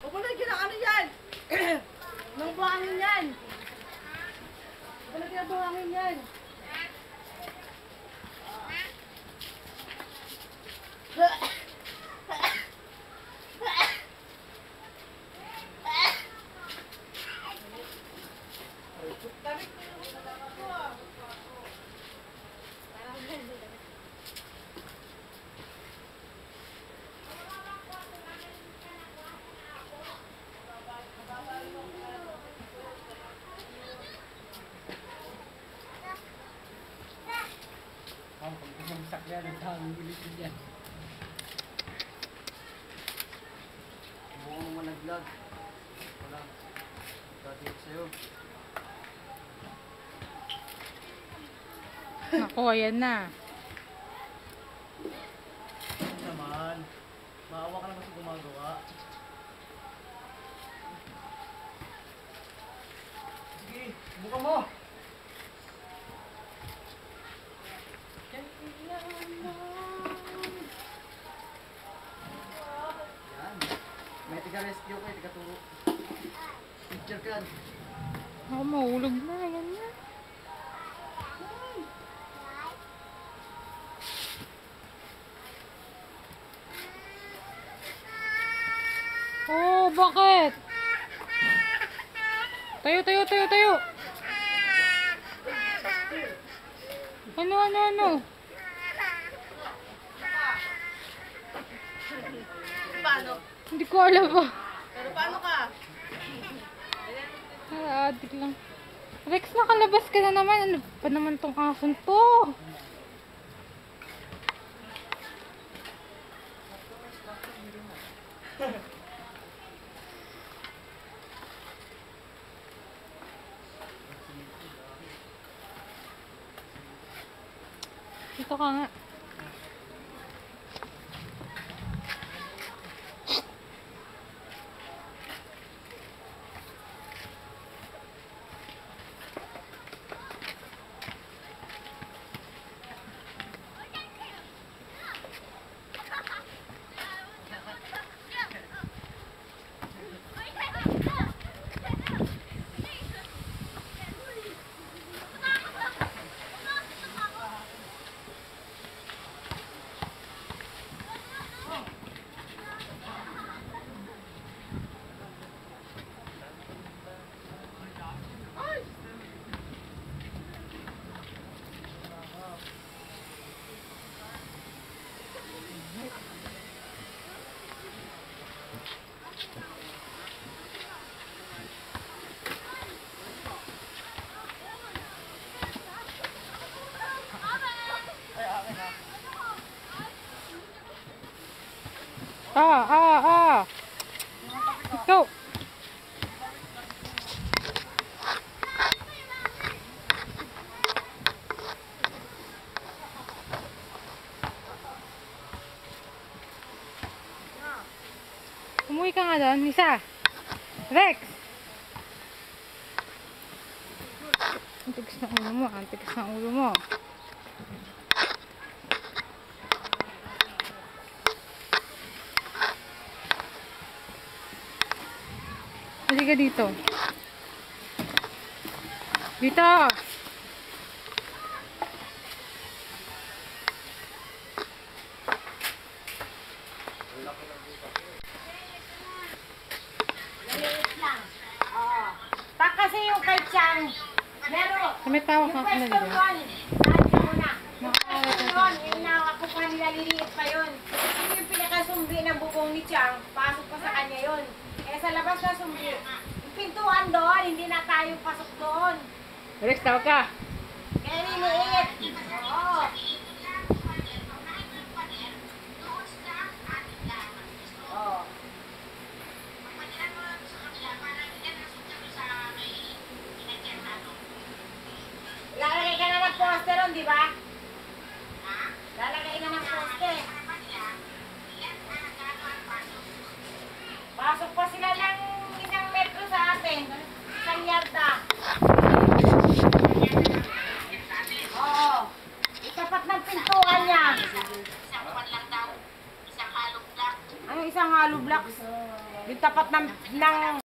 Huwag mo lagyan ng ano yan. Nang buhangin yan. Huwag mo lagyan ng buhangin yan. Sakyan ang daming bilitin yan. Buong mo nag-vlog. Wala. Dadit sa'yo. Ako, ayan na. Ano naman? Maawa ka naman sa gumagawa. Sige, buka mo! May tiga-rescue kayo, tiga-turo. Picture ka. Ako, mahulog na. Ayan na. Oh, bakit? Tayo, tayo, tayo, tayo. Ano, ano, ano? Paano? Hindi ko alam ba. Pero paano ka? Adik lang. Rex, nakalabas ka na naman. Ano pa naman tong ason to? Dito ka nga. Go! Umuwi ka nga doon, isa. Rex! Ang tigas ng ulo mo, ang tigas ng ulo mo. Halika dito. Dito! Tak kasi yung kay Chang. Meron. May tawag ka na dito. Yung ako pa nilaliliit pa yun. Yung pinakasumbi ng bubong ni Chang, pasok pa sa kanya yun. Eh sa labas na sumbi. Yung pintuan doon, hindi na tayo pasok doon. Rex, tawag ka. Kaya niliit. Oo. Oo. Lalagay ka na ng poster ron, di ba? Lalagay ka ng poster. Pasok pa sila ng 1 metro sa atin. 1 yarda. Oo. tapat ng